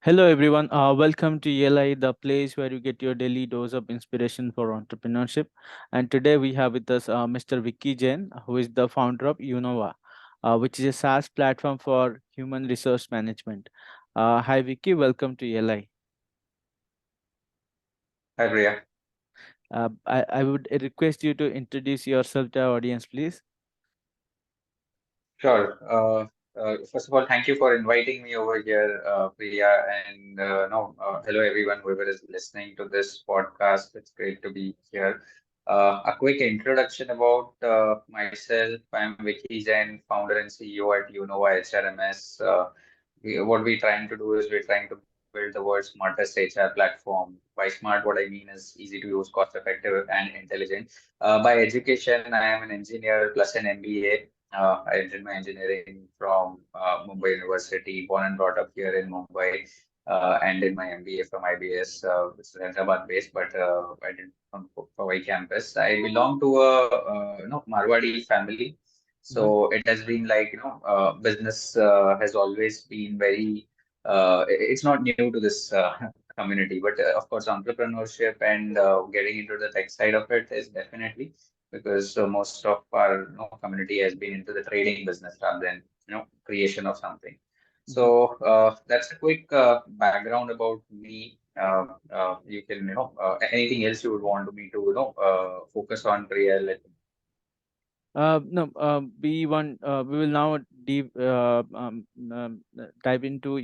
Hello, everyone. Welcome to ELI, the place where you get your daily dose of inspiration for entrepreneurship. And today we have with us Mr. Vicky Jain, who is the founder of uKnowva, which is a SaaS platform for human resource management. Hi, Vicky. Welcome to ELI. Hi, Priya. I would request you to introduce yourself to our audience, please. Sure. First of all, thank you for inviting me over here, Priya. And no, hello everyone, whoever is listening to this podcast. It's great to be here. A quick introduction about myself. I'm Vicky Jain, founder and CEO at uKnowva HRMS. What we're trying to do is we're trying to build the world's smartest HR platform. By smart, what I mean is easy to use, cost effective, and intelligent. By education, I am an engineer plus an MBA. I did my engineering from Mumbai University, born and brought up here in Mumbai, and did my MBA from IBS, which is Hyderabad based, but I did from Powai campus. I belong to a Marwadi family, Mhm. so it has been like business has always been very. It's not new to this community, but of course, entrepreneurship and getting into the tech side of it is definitely because most of our community has been into the trading business rather than creation of something. Mhm. So that's a quick background about me. You can anything else you would want me to focus on, Priya? No, we will now dive into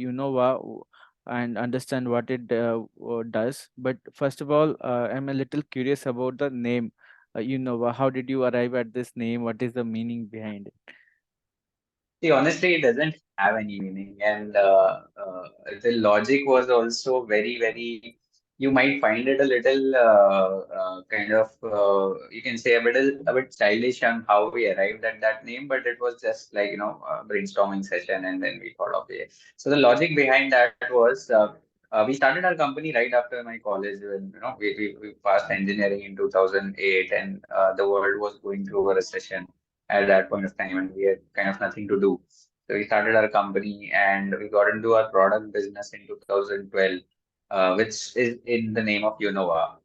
and understand what it does. But first of all, I'm a little curious about the name Innova. How did you arrive at this name? What is the meaning behind it? See, honestly, it doesn't have any meaning, and the logic was also very, very. You might find it a little kind of you can say a bit childish on how we arrived at that name, but it was just like a brainstorming session, and then we thought of it. So the logic behind that was we started our company right after my college. When we passed engineering in 2008, and the world was going through a recession at that point of time, and we had kind of nothing to do. So we started our company and we got into our product business in 2012, which is in the name of uKnowva.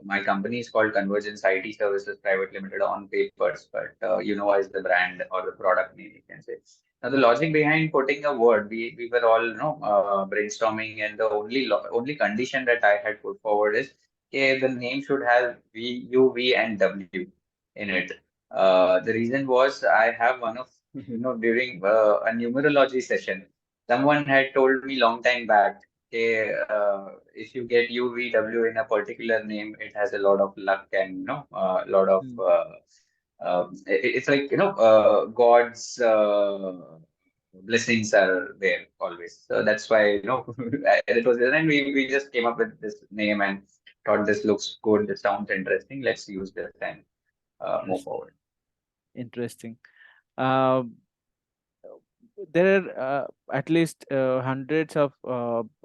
My company is called Convergence IT Services Private Limited on papers, but uKnowva is the brand or the product name, you can say. Now, the logic behind putting a word, we were all brainstorming, and the only condition that I had put forward is, okay, the name should have V, U, V, and W in it. The reason was I have one of during a numerology session, someone had told me long time back, okay, if you get UVW in a particular name, it has a lot of luck and a lot of Mm. it's like God's blessings are there always. So that's why it was, and we just came up with this name and thought this looks good, this sounds interesting. Let's use this and move Interesting. forward. Interesting. Uh, there are at least hundreds of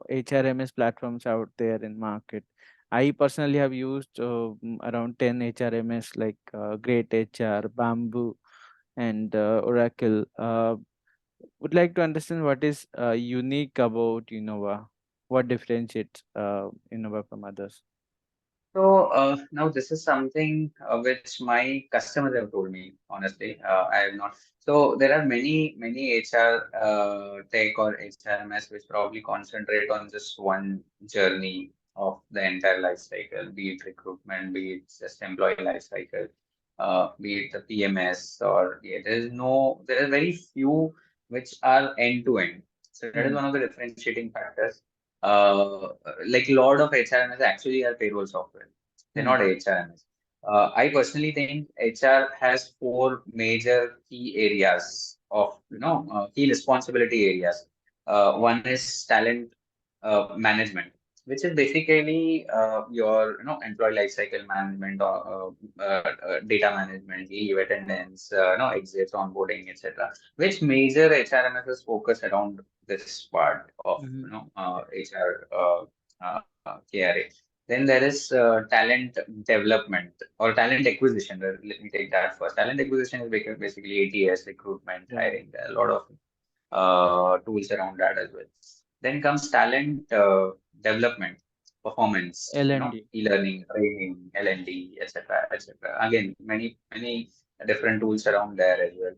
HRMS platforms out there in market. I personally have used around 10 HRMS like Great HR, Bamboo, and Oracle. Would like to understand what is unique about Innova. What differentiates Innova from others? So now this is something which my customers have told me. Honestly, I have not. So there are many HR tech or HRMS which probably concentrate on just one journey of the entire life cycle, be it recruitment, be it just employee life cycle, be it the PMS or yeah, there are very few which are end to end. So that is Hmm. one of the differentiating factors. Uh, like a lot of HRMS actually are payroll software. They're Hmm. not HRMS. I personally think HR has four major key areas of key responsibility areas. One is talent management, which is basically your employee lifecycle management or data management, leave attendance, exits, onboarding, etc. Which major HRMS is focused around this part of Hmm. HR KRA. Then there is talent development or talent acquisition. Let me take that first. Talent acquisition is basically ATS, recruitment, Yeah. hiring. There are a lot of tools around that as well. Then comes talent development, performance, L&D. e-learning, training, L&D, etc., etc. Again, many different tools around there as well.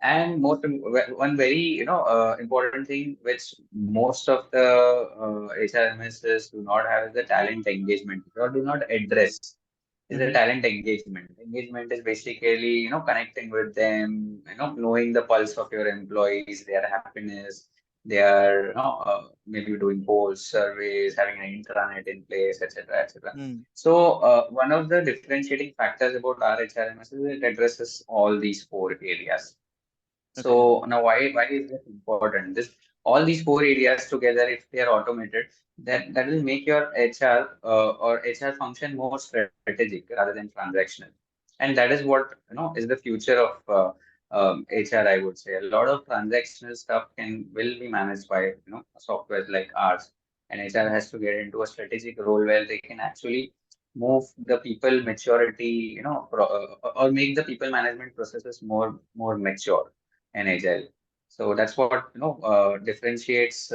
And one very important thing which most of the HRMSs do not have is the talent engagement, or do not address, is the Mm-hmm. talent engagement. Engagement is basically, connecting with them, knowing the pulse of your employees, their happiness. They are, maybe doing polls, surveys, having an intranet in place, etc., etc. Mm. So, one of the differentiating factors about our HRMS is it addresses all these four areas. Okay. So now why is this important? This all these four areas together, if they are automated, that will make your HR or HR function more strategic rather than transactional. And that is what is the future of HR, I would say. A lot of transactional stuff will be managed by softwares like ours. And HR has to get into a strategic role where they can actually move the people maturity, or make the people management processes more mature and agile. So that's what differentiates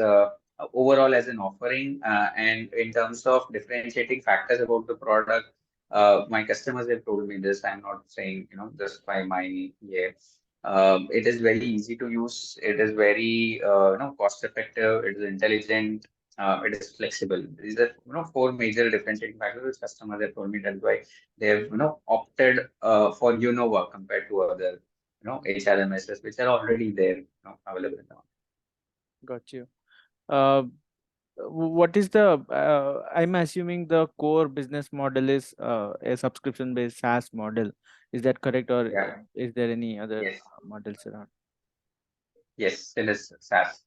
overall as an offering. And in terms of differentiating factors about the product, my customers have told me this. I'm not saying just by my it is very easy to use. It is very cost effective. It is intelligent. It is flexible. These are four major differentiating factors which customers have told me. That's why they have opted for uKnowva compared to other HRMSs, which are already there, available now. Got you. Uh, what is the I'm assuming the core business model is a subscription based SaaS model. Is that correct, or Yeah. is there any other Yes. models around? Yes. It is SaaS,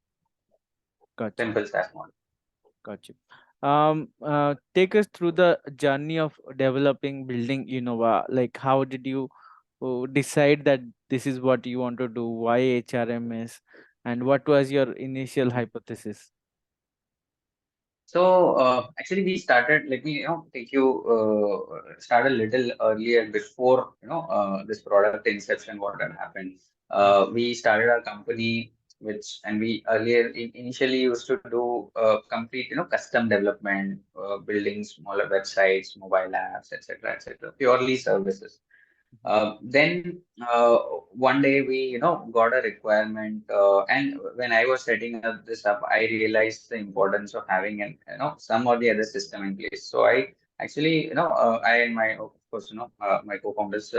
Got you. simple SaaS model. Got you. Take us through the journey of developing, building Innova. Like, how did you decide that this is what you want to do? Why HRMS? And what was your initial hypothesis? So actually, we started. Let me take you start a little earlier before this product inception. What had happened? Mm, We started our company, which and we earlier initially used to do complete custom development, building smaller websites, mobile apps, etc., etc. Purely services. mhm, Then one day we got a requirement, and when I was setting up this up, I realized the importance of having an some or the other system in place. So I actually I and my of course my co-founders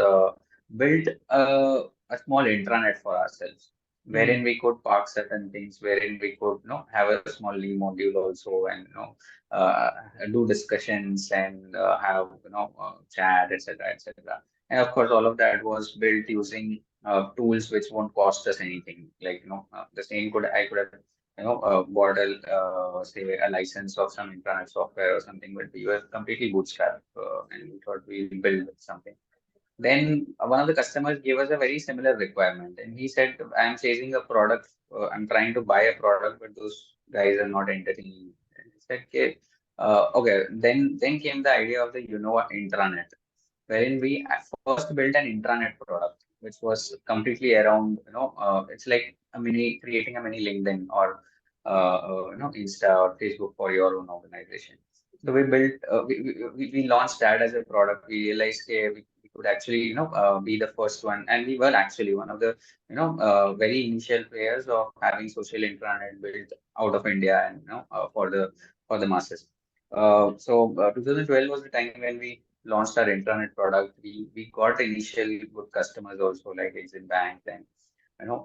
built a small intranet for ourselves, mm, wherein we could park certain things, wherein we could have a small leave module also, and uh, do discussions and have chat, etc., etc. And of course, all of that was built using tools which won't cost us anything. Like, the same I could have, bought say a license of some intranet software or something, but we were completely bootstrapped, and we thought we'll build something. Then one of the customers gave us a very similar requirement, and he said, "I'm chasing a product. I'm trying to buy a product, but those guys are not entertaining." And he said, "Okay, okay." Then came the idea of the intranet, wherein we first built an intranet product, which was completely around, it's like creating a mini LinkedIn or, Insta or Facebook for your own organization. So we mhm, built, we launched that as a product. We realized, okay, we could actually, be the first one. And we were actually one of the, very initial players of having social intranet built out of India and, for the masses. So 2012 was the time when we launched our intranet product. We got initial good customers also like Exim Bank and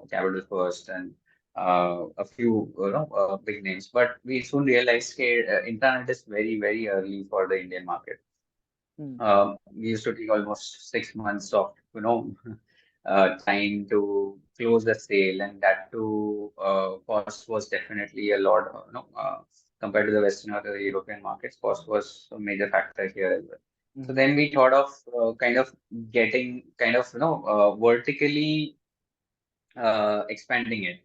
Capital First and a few big names. But we soon realized that intranet is very early for the Indian market. mm, We used to take almost 6 months of time to close the sale, and that too cost was definitely a lot. Compared to the Western or the European markets, cost was a major factor here as well. So mhm, then we thought of kind of getting vertically expanding it.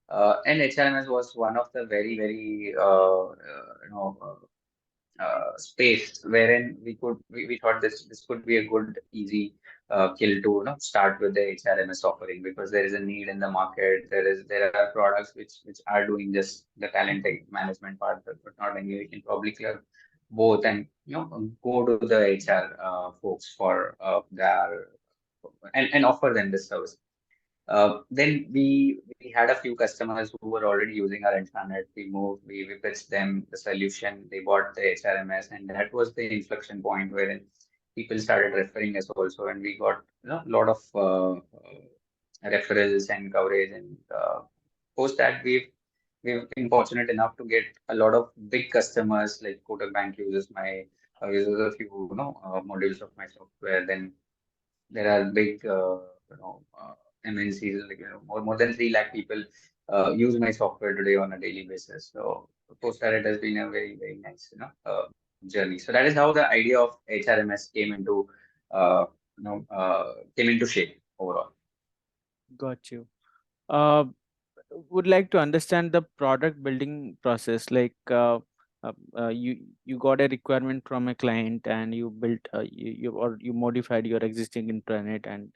And HRMS was one of the very space wherein we thought this could be a good easy kill to start with the HRMS offering, because there is a need in the market. There are products which are doing just the talent management part, but not any. We can probably club both and go to the HR folks for their and offer them this service. Then we had a few customers who were already using our intranet. We pitched them the solution. They bought the HRMS, and that was the inflection point wherein people started referring us also, and we got a lot of referrals and coverage. And post that, we've been fortunate enough to get a lot of big customers like Kotak Bank uses a few modules of my software. Then there are big, MNCs, like, more than 3 lakh people use my software today on a daily basis. So, post that, it has been a very, very nice, journey. So that is how the idea of HRMS came into shape overall. Got you. Uh, would like to understand the product building process. Like you got a requirement from a client and you built you modified your existing intranet and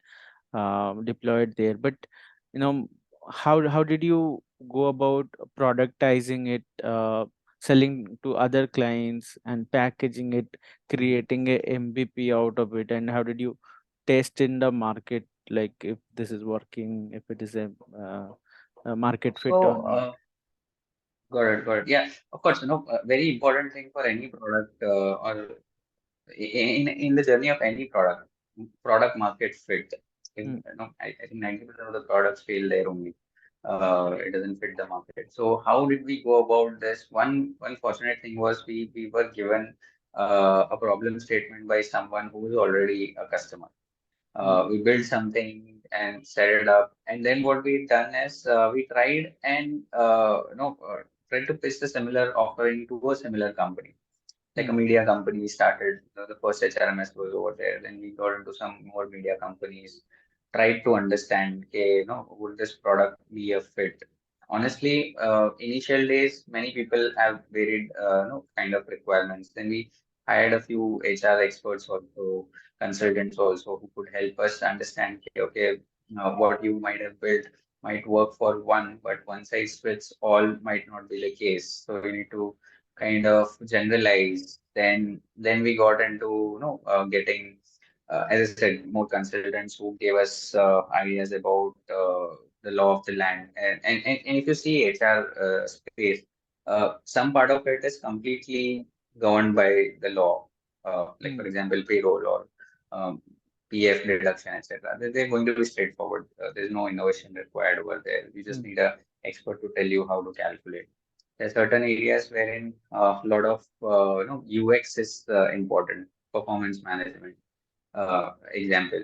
deployed there. But you know, how did you go about productizing it, selling to other clients and packaging it, Mhm. creating a MVP out of it, and how did you test in the market, like if this is working, if it is a market fit or So, not? got it. Yeah, of course, a very important thing for any product, or in the journey of any product market fit. Mm, I think 90% of the products fail there only. It doesn't fit the market. So how did we go about this? One fortunate thing was we were given a problem statement by someone who is already a customer. mm, We built something and set it up, and then what we done is we tried and tried to pitch the similar offering to a similar company, like a mm, media company. We started, the first HRMS was over there. Then we got into some more media companies, tried to understand, okay, would this product be a fit? Honestly, initial days, many people have varied, kind of requirements. Then we hired a few HR experts also, consultants also, who could help us understand, okay, what you might have built might work for one, but one size fits all might not be the case. So we need to kind of generalize. Then we got into getting, as I said, more consultants who gave us ideas about the law of the land. And if you see HR space, some part of it is completely governed by the law. Like for mm, example, payroll or um, PF deduction, etc. They're going to be straightforward. There's no innovation required over there. You just mm, need a expert to tell you how to calculate. There are certain areas wherein a lot of UX is important, performance management. Example,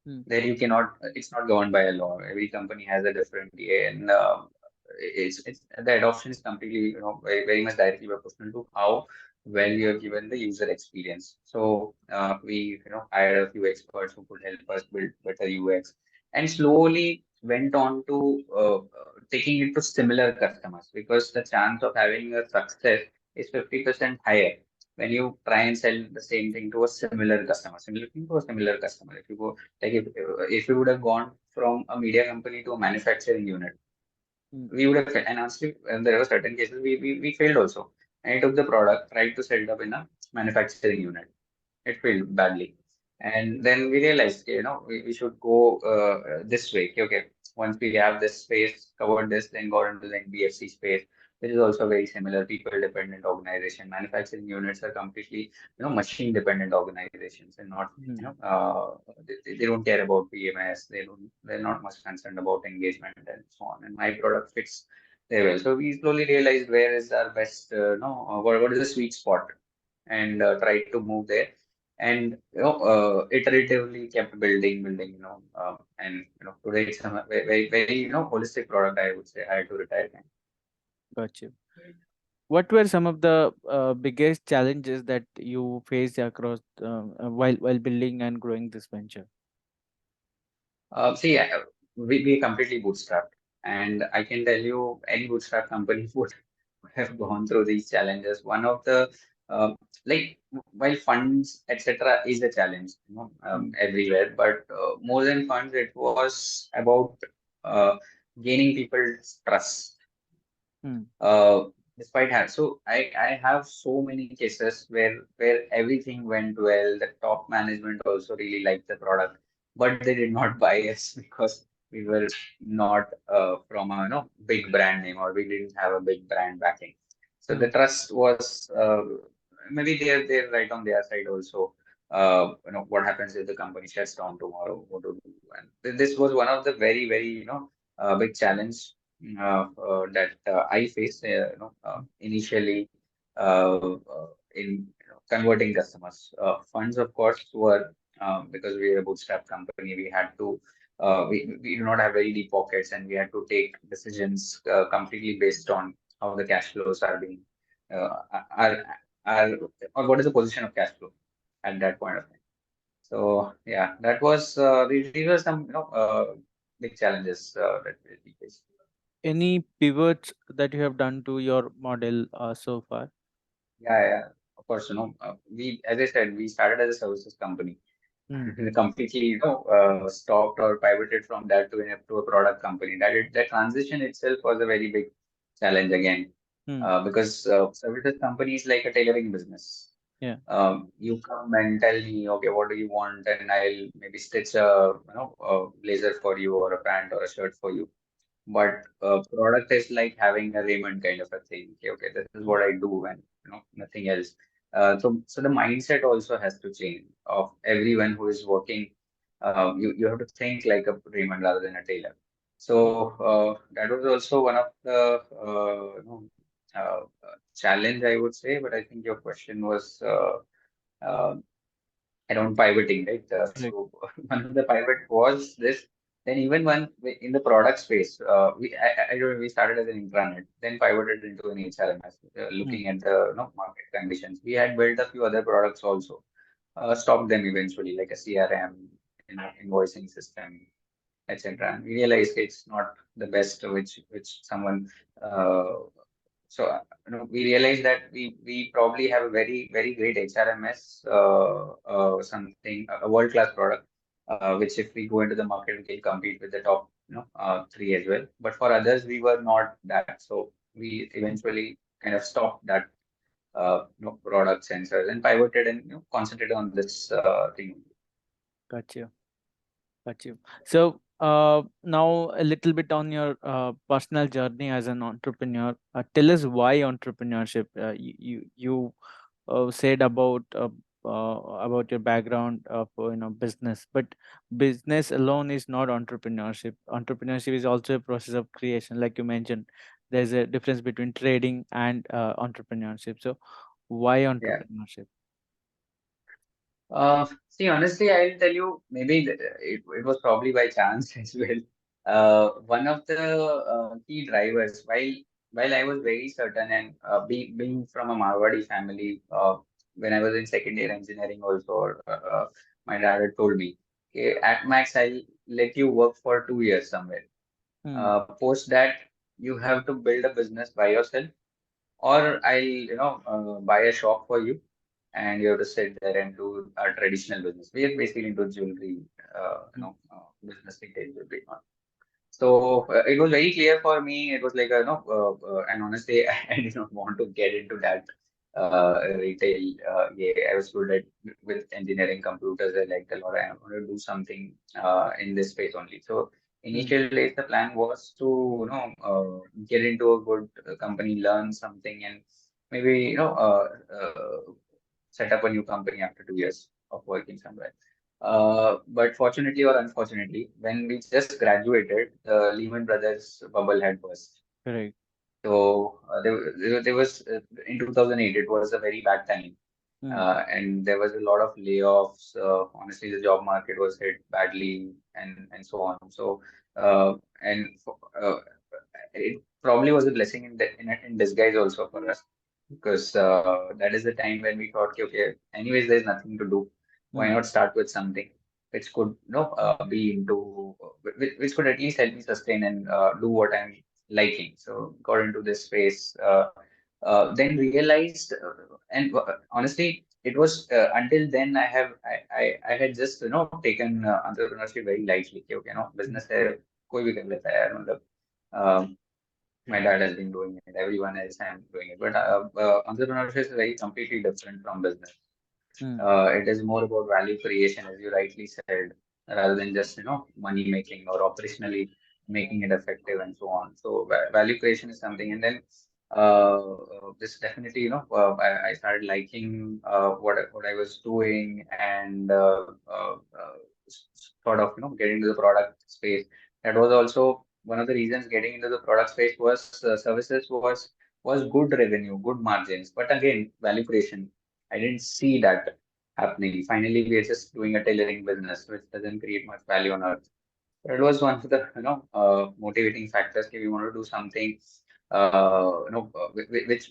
mm, there you cannot, it's not governed by a law. Every company has a different DA, and it's the adoption is completely, very, very much directly proportional to how well you have given the user experience. So we hired a few experts who could help us build better UX, and slowly went on to taking it to similar customers, because the chance of having a success is 50% higher when you try and sell the same thing to a similar thing to a similar customer. If you go, like, if you would have gone from a media company to a manufacturing unit, mm, we would have failed. And honestly, there were certain cases we failed also. And I took the product, tried to set it up in a manufacturing unit. It failed badly. And then we realized, we should go this way. Okay, once we have this space, covered this, then go into the NBFC space, which is also very similar, people-dependent organization. Manufacturing units are completely, machine-dependent organizations, and not, mm. they don't care about PMS. They're not much concerned about engagement and so on. And my product fits there well. So we slowly realized where is our best, what is the sweet spot, and tried to move there, and iteratively kept building, and today it's a very, very, very, holistic product, I would say. I had to retire. Got you. What were some of the biggest challenges that you faced across while building and growing this venture? See, we completely bootstrapped, and I can tell you any bootstrap company would have gone through these challenges. One of the like while funds etc. is a challenge, Hmm. everywhere, but more than funds, it was about uh, gaining people's trust. Hmm. uh, Despite have so I have so many cases where everything went well. The top management also really liked the product, but they did not buy us because we were not from a big brand name, or we didn't have a big brand backing. So the Hmm. trust was maybe they're right on their side also. What happens if the company shuts down tomorrow? What to do? And this was one of the very big challenge that I faced initially in converting customers. Funds, of course, were because we are a bootstrap company, we had to we do not have very deep pockets, and we had to take decisions completely based on how the cash flows are being uh, are are or what is the position of cash flow at that point of time. So yeah, that was these were some big challenges that we faced. Any pivots that you have done to your model so far? Yeah. Of course, we, as I said, we started as a services company, Hmm. and completely, stopped or pivoted from that to a product company. That transition itself was a very big challenge again, Hmm. because services company is like a tailoring business. Yeah. You come and tell me, okay, what do you want, and I'll maybe stitch a blazer for you, or a pant or a shirt for you. But product is like having a Raymond kind of a thing. Okay, okay, this is Hmm. what I do, and nothing else. So the mindset also has to change of everyone who is working. You have to think like a Raymond rather than a tailor. So that was also one of the challenge, I would say. But I think your question was uh, around pivoting, right? Correct. So one of the pivot was this. Then even one in the product space, I don't know, we started as an intranet, then pivoted into an HRMS, Hmm. looking at the market conditions. We had built a few other products also, stopped them eventually, like a CRM, invoicing system, etc. And we realized it's not the best which someone uh, so we realized that we probably have a very great HRMS, something a world class product, which if we go into the market we can compete with the top three as well. But for others we were not that, so we Hmm. eventually kind of stopped that product sensors and pivoted and concentrated on this thing. Got you. Got you. So now a little bit on your personal journey as an entrepreneur. Tell us why entrepreneurship. You said about your background of business, but business alone is not entrepreneurship. Entrepreneurship is also a process of creation, like you mentioned. There's a difference between trading and entrepreneurship. So why Yeah. entrepreneurship? See, honestly, I'll tell you, maybe it was probably by chance as well. One of the key drivers, while I was very certain, and being from a Marwadi family, when I was in second year engineering also, my dad had told me, okay, at max, I'll let you work for 2 years somewhere. Hmm. Post that, you have to build a business by yourself, or I'll buy a shop for you, and you have to sit there and do a traditional business. We are basically into jewelry, Hmm. business, retail jewelry. So it was very clear for me. It was like and honestly, I did not want to get into that retail. Yeah, I was good at with engineering, computers. I liked a lot. I want to do something in this space only. So Hmm. initially, the plan was to get into a good company, learn something, and maybe set up a new company after 2 years of working somewhere. But fortunately or unfortunately, when we just graduated, the Lehman Brothers bubble had burst. Correct. So there was in 2008, it was a very bad time, Hmm. and there was a lot of layoffs. Honestly, the job market was hit badly, and so on. So it probably was a blessing in disguise also for us, because that is the time when we thought, okay, okay, anyways, there's nothing to do. Why Hmm. not start with something which could be into which could at least help me sustain and do what I'm liking. So got into this space. then realized, and honestly, it was until then I had just taken entrepreneurship very lightly. कि, okay, business है, कोई भी कर लेता है यार, मतलब my dad has been doing it, everyone else I'm doing it, but entrepreneurship is very completely different from business. Mm, It is more about value creation, as you rightly said, rather than just money making or operationally making it effective and so on. So value creation is something, and then this definitely I started liking what I was doing, and sort of getting into the product space. That was also one of the reasons getting into the product space was services was good revenue, good margins, but again value creation. I didn't see that happening. Finally, we are just doing a tailoring business, which doesn't create much value on earth. It was one of the motivating factors. That we want to do something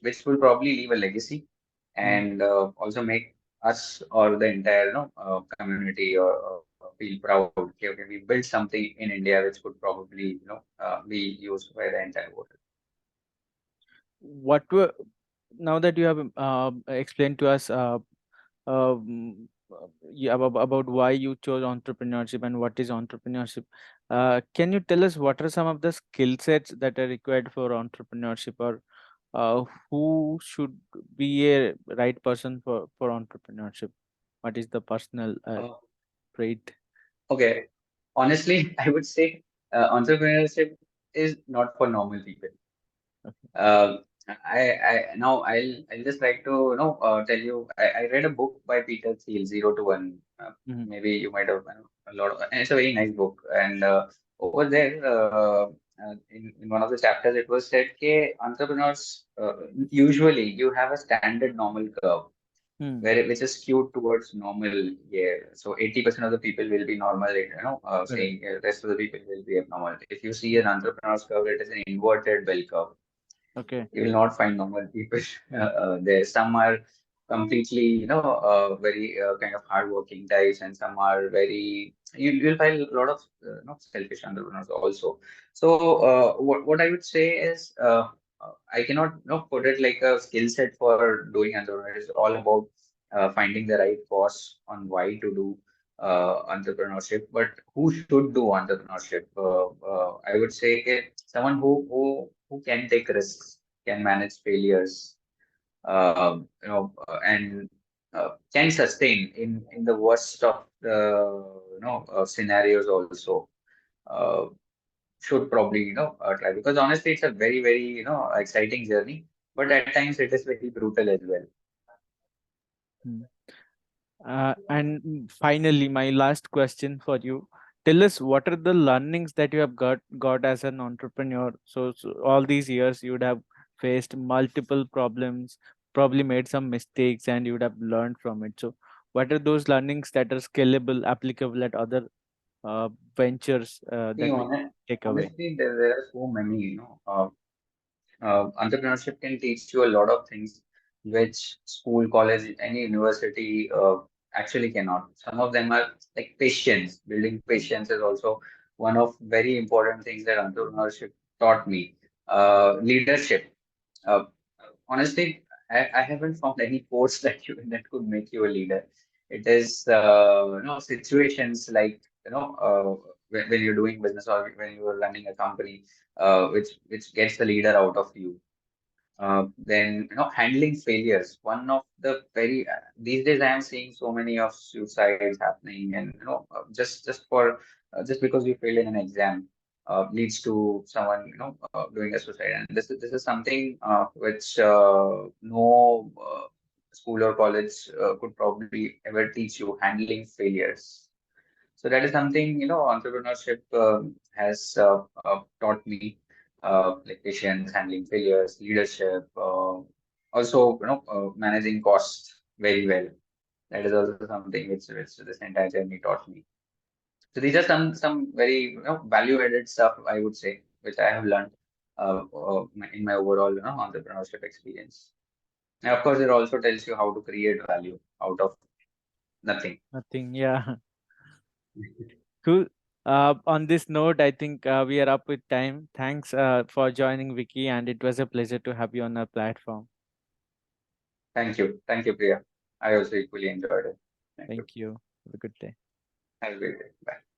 which will probably leave a legacy mm. and also make us or the entire community or feel proud. Okay, okay, we built something in India which could probably be used by the entire world. What were, now that you have explained to us yeah, about why you chose entrepreneurship and what is entrepreneurship, can you tell us what are some of the skill sets that are required for entrepreneurship, or who should be a right person for entrepreneurship? What is the personal Uh, trait? okay, honestly, I would say entrepreneurship is not for normal people. Okay. Uh, I now I'll just like to tell you I read a book by Peter Thiel, Zero to One. Hmm. Maybe you might have a lot of, and it's a very nice book. And over there, in one of the chapters, it was said that entrepreneurs usually you have a standard normal curve Hmm. where which is skewed towards normal. Yeah, so 80% of the people will be normal, Correct. saying rest of the people will be abnormal. If you see Hmm. an entrepreneur's curve, it is an inverted bell curve. Okay. You will not find normal people there. Some are completely, very kind of hardworking types, and some are very. You'll find a lot of selfish entrepreneurs also. So what I would say is I cannot put it like a skill set for doing entrepreneurship. It's all about finding the right course on why to do entrepreneurship, but who should do entrepreneurship? I would say someone who can take risks, can manage failures, and can sustain in the worst of the scenarios also. Uh, should probably try, because honestly it's a very exciting journey, but at times it is very brutal as well. Hmm. And finally, my last question for you. Tell us what are the learnings that you have got as an entrepreneur. So all these years you would have faced multiple problems, probably made some mistakes, and you would have learned from it. So what are those learnings that are scalable, applicable at other ventures See, that we take away? honestly, there are so many, entrepreneurship can teach you a lot of things which school, college, any university actually cannot. Some of them are like patience. Building patience is also one of very important things that entrepreneurship taught me. Leadership. Uh, honestly, I haven't found any course that could make you a leader. It is situations like when you're doing business or when you're running a company, which gets the leader out of you. Then handling failures. One of the very these days I am seeing so many of suicides happening, and just for just because you failed in an exam leads to someone doing a suicide. And this is something which no school or college could probably ever teach you, handling failures. So that is something entrepreneurship has taught me, like patience, handling failures, leadership, also managing costs very well. That is also something which this entire journey taught me. So these are some very value added stuff, I would say, which I have learned in my overall entrepreneurship experience. And of course, it also tells you how to create value out of nothing. Nothing. Yeah. Cool. On this note, I think we are up with time. Thanks for joining, Vicky, and it was a pleasure to have you on our platform. Thank you. Thank you, Priya. I also equally enjoyed it. Thank you. Thank you. Have a good day. Have a great day. Bye.